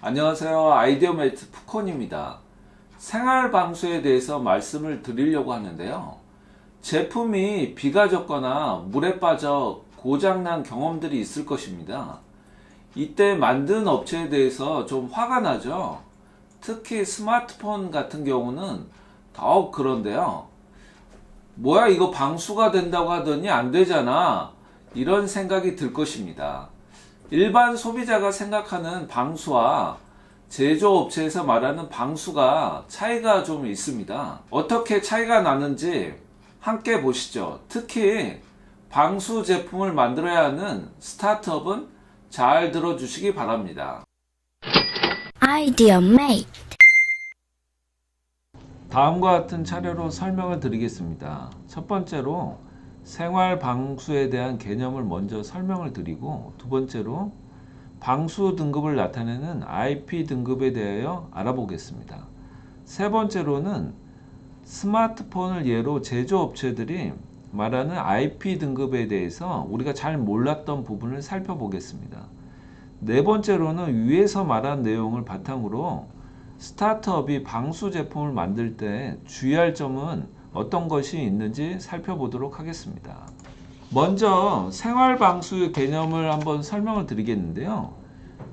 안녕하세요. 아이디어메이트 푸콘입니다. 생활 방수에 대해서 말씀을 드리려고 하는데요. 제품이 비가 젖거나 물에 빠져 고장난 경험들이 있을 것입니다. 이때 만든 업체에 대해서 좀 화가 나죠. 특히 스마트폰 같은 경우는 더욱 그런데요. 뭐야, 이거 방수가 된다고 하더니 안 되잖아, 이런 생각이 들 것입니다. 일반 소비자가 생각하는 방수와 제조업체에서 말하는 방수가 차이가 좀 있습니다. 어떻게 차이가 나는지 함께 보시죠. 특히 방수 제품을 만들어야 하는 스타트업은 잘 들어주시기 바랍니다. 아이디어 메이트. 다음과 같은 차례로 설명을 드리겠습니다. 첫 번째로 생활 방수에 대한 개념을 먼저 설명을 드리고, 두 번째로 방수 등급을 나타내는 IP 등급에 대하여 알아보겠습니다. 세 번째로는 스마트폰을 예로 제조업체들이 말하는 IP 등급에 대해서 우리가 잘 몰랐던 부분을 살펴보겠습니다. 네 번째로는 위에서 말한 내용을 바탕으로 스타트업이 방수 제품을 만들 때 주의할 점은 어떤 것이 있는지 살펴보도록 하겠습니다. 먼저 생활방수의 개념을 한번 설명을 드리겠는데요.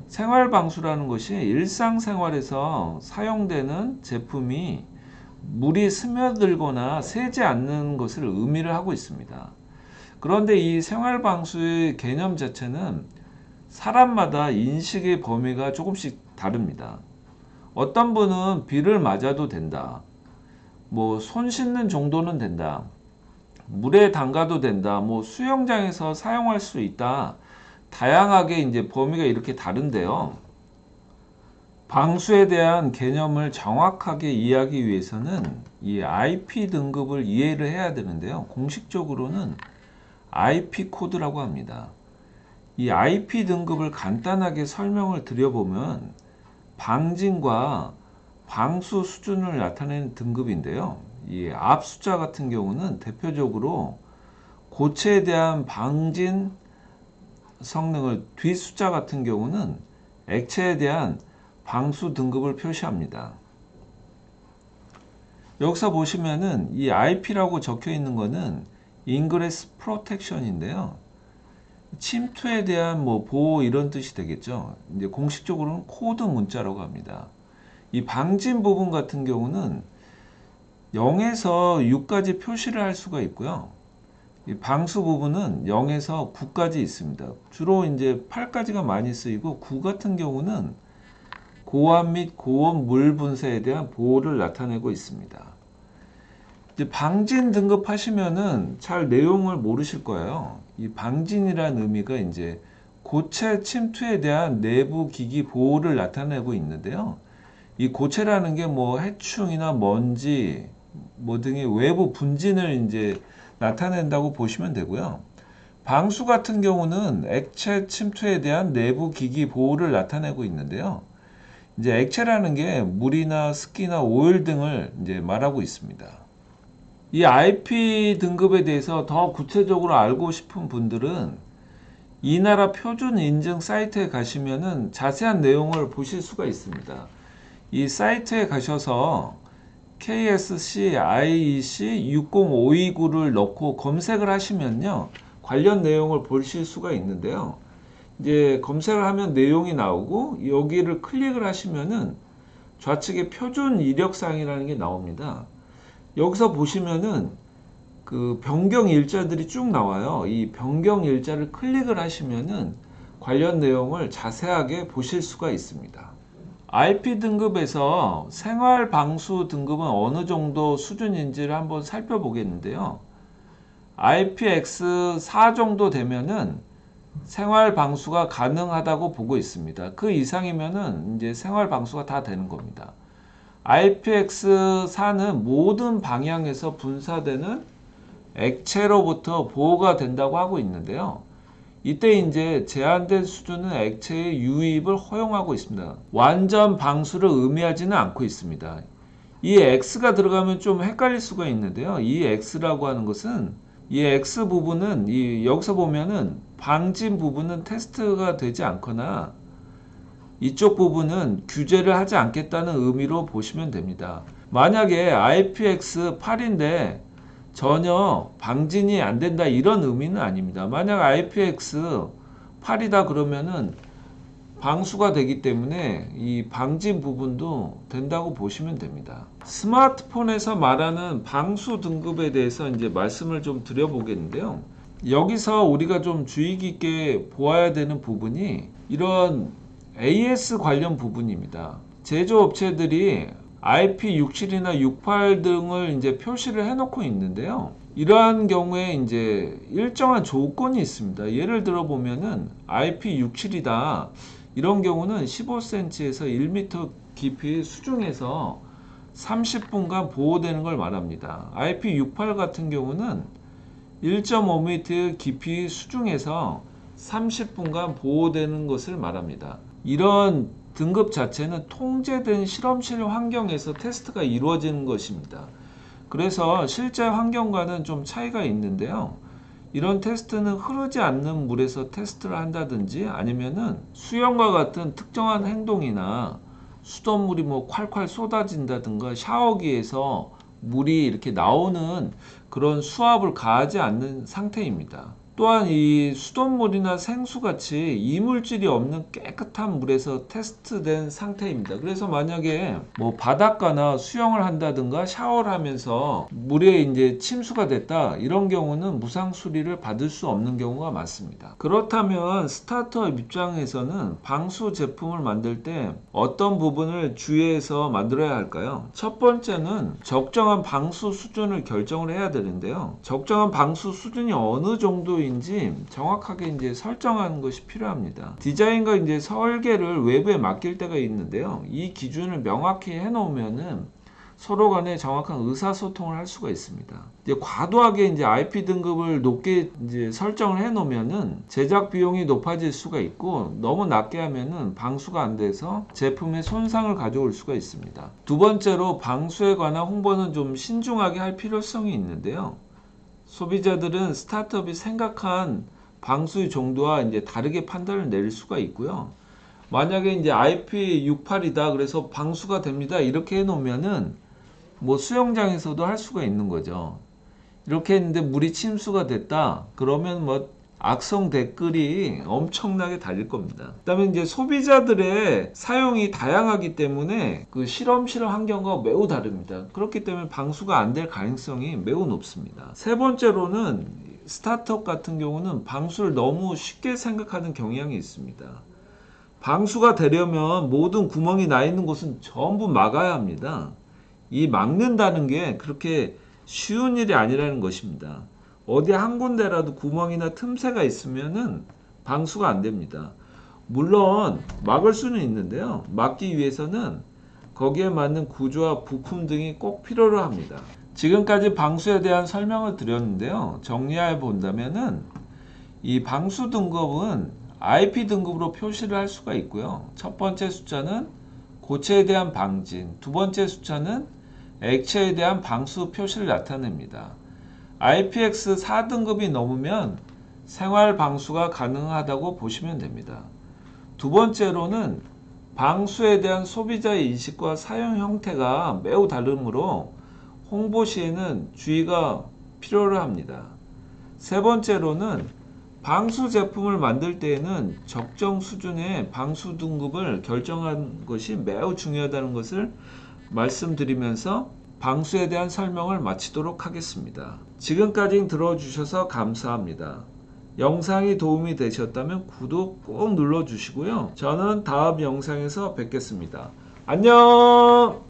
생활방수라는 것이 일상생활에서 사용되는 제품이 물이 스며들거나 새지 않는 것을 의미를 하고 있습니다. 그런데 이 생활방수의 개념 자체는 사람마다 인식의 범위가 조금씩 다릅니다. 어떤 분은 비를 맞아도 된다, 손 씻는 정도는 된다, 물에 담가도 된다, 수영장에서 사용할 수 있다, 다양하게 이제 범위가 이렇게 다른데요. 방수에 대한 개념을 정확하게 이해하기 위해서는 이 IP 등급을 이해를 해야 되는데요. 공식적으로는 IP 코드라고 합니다. 이 IP 등급을 간단하게 설명을 드려보면 방진과 방수 수준을 나타내는 등급인데요. 이 앞 숫자 같은 경우는 대표적으로 고체에 대한 방진 성능을, 뒷 숫자 같은 경우는 액체에 대한 방수 등급을 표시합니다. 여기서 보시면은 이 IP라고 적혀 있는 거는 Ingress Protection인데요. 침투에 대한 보호, 이런 뜻이 되겠죠. 이제 공식적으로는 코드 문자라고 합니다. 이 방진 부분 같은 경우는 0에서 6까지 표시를 할 수가 있고요. 이 방수 부분은 0에서 9까지 있습니다. 주로 이제 8까지가 많이 쓰이고 9 같은 경우는 고압 및 고온 물 분쇄에 대한 보호를 나타내고 있습니다. 이제 방진 등급 하시면은 잘 내용을 모르실 거예요. 이 방진이라는 의미가 이제 고체 침투에 대한 내부 기기 보호를 나타내고 있는데요. 이 고체라는 게 해충이나 먼지 등의 외부 분진을 이제 나타낸다고 보시면 되고요. 방수 같은 경우는 액체 침투에 대한 내부 기기 보호를 나타내고 있는데요. 이제 액체라는 게 물이나 습기나 오일 등을 이제 말하고 있습니다. 이 IP 등급에 대해서 더 구체적으로 알고 싶은 분들은 이 나라 표준 인증 사이트에 가시면은 자세한 내용을 보실 수가 있습니다. 이 사이트에 가셔서 KSC IEC 60529를 넣고 검색을 하시면요, 관련 내용을 보실 수가 있는데요. 이제 검색을 하면 내용이 나오고 여기를 클릭을 하시면은 좌측에 표준 이력사항이라는 게 나옵니다. 여기서 보시면은 그 변경 일자들이 쭉 나와요. 이 변경 일자를 클릭을 하시면은 관련 내용을 자세하게 보실 수가 있습니다. IP 등급에서 생활 방수 등급은 어느 정도 수준인지를 한번 살펴보겠는데요. IPX4 정도 되면은 생활 방수가 가능하다고 보고 있습니다. 그 이상이면은 이제 생활 방수가 다 되는 겁니다. IPX4는 모든 방향에서 분사되는 액체로부터 보호가 된다고 하고 있는데요. 이때 이제 제한된 수준은 액체의 유입을 허용하고 있습니다. 완전 방수를 의미하지는 않고 있습니다. 이 X가 들어가면 좀 헷갈릴 수가 있는데요. 이 X라고 하는 것은, 이 X 부분은 여기서 보면은 방진 부분은 테스트가 되지 않거나 이쪽 부분은 규제를 하지 않겠다는 의미로 보시면 됩니다. 만약에 IPX8인데 전혀 방진이 안 된다 이런 의미는 아닙니다. 만약 IPX8이다 그러면은 방수가 되기 때문에 이 방진 부분도 된다고 보시면 됩니다. 스마트폰에서 말하는 방수 등급에 대해서 이제 말씀을 좀 드려보겠는데요. 여기서 우리가 좀 주의 깊게 보아야 되는 부분이 이런 AS 관련 부분입니다. 제조업체들이 IP67이나 68 등을 이제 표시를 해놓고 있는데요. 이러한 경우에 이제 일정한 조건이 있습니다. 예를 들어 보면은 IP67이다. 이런 경우는 15cm에서 1m 깊이 수중에서 30분간 보호되는 걸 말합니다. IP68 같은 경우는 1.5m 깊이 수중에서 30분간 보호되는 것을 말합니다. 이런 등급 자체는 통제된 실험실 환경에서 테스트가 이루어지는 것입니다. 그래서 실제 환경과는 좀 차이가 있는데요. 이런 테스트는 흐르지 않는 물에서 테스트를 한다든지 아니면은 수영과 같은 특정한 행동이나 수돗물이 뭐 콸콸 쏟아진다든가 샤워기에서 물이 이렇게 나오는 그런 수압을 가하지 않는 상태입니다. 또한 이 수돗물이나 생수같이 이물질이 없는 깨끗한 물에서 테스트된 상태입니다. 그래서 만약에 뭐 바닷가나 수영을 한다든가 샤워를 하면서 물에 이제 침수가 됐다 이런 경우는 무상 수리를 받을 수 없는 경우가 많습니다. 그렇다면 스타트업 입장에서는 방수 제품을 만들 때 어떤 부분을 주의해서 만들어야 할까요? 첫 번째는 적정한 방수 수준을 결정을 해야 되는데요. 적정한 방수 수준이 어느 정도 인지 정확하게 이제 설정하는 것이 필요합니다. 디자인과 이제 설계를 외부에 맡길 때가 있는데요. 이 기준을 명확히 해놓으면은 서로 간에 정확한 의사소통을 할 수가 있습니다. 이제 과도하게 이제 IP 등급을 높게 이제 설정을 해놓으면은 제작 비용이 높아질 수가 있고 너무 낮게 하면은 방수가 안 돼서 제품에 손상을 가져올 수가 있습니다. 두 번째로 방수에 관한 홍보는 좀 신중하게 할 필요성이 있는데요. 소비자들은 스타트업이 생각한 방수의 정도와 이제 다르게 판단을 내릴 수가 있고요. 만약에 이제 IP68이다 그래서 방수가 됩니다 이렇게 해놓으면은 뭐 수영장에서도 할 수가 있는 거죠. 이렇게 했는데 물이 침수가 됐다 그러면 뭐 악성 댓글이 엄청나게 달릴 겁니다. 그다음에 이제 소비자들의 사용이 다양하기 때문에 그 실험실 환경과 매우 다릅니다. 그렇기 때문에 방수가 안 될 가능성이 매우 높습니다. 세 번째로는 스타트업 같은 경우는 방수를 너무 쉽게 생각하는 경향이 있습니다. 방수가 되려면 모든 구멍이 나 있는 곳은 전부 막아야 합니다. 이 막는다는 게 그렇게 쉬운 일이 아니라는 것입니다. 어디 한 군데라도 구멍이나 틈새가 있으면은 방수가 안 됩니다. 물론 막을 수는 있는데요. 막기 위해서는 거기에 맞는 구조와 부품 등이 꼭 필요로 합니다. 지금까지 방수에 대한 설명을 드렸는데요. 정리해 본다면은 이 방수 등급은 IP 등급으로 표시를 할 수가 있고요. 첫 번째 숫자는 고체에 대한 방진, 두 번째 숫자는 액체에 대한 방수 표시를 나타냅니다. IPX 4등급이 넘으면 생활 방수가 가능하다고 보시면 됩니다. 두 번째로는 방수에 대한 소비자의 인식과 사용 형태가 매우 다르므로 홍보 시에는 주의가 필요로 합니다. 세 번째로는 방수 제품을 만들 때에는 적정 수준의 방수 등급을 결정하는 것이 매우 중요하다는 것을 말씀드리면서 방수에 대한 설명을 마치도록 하겠습니다. 지금까지 들어주셔서 감사합니다. 영상이 도움이 되셨다면 구독 꼭 눌러주시고요. 저는 다음 영상에서 뵙겠습니다. 안녕!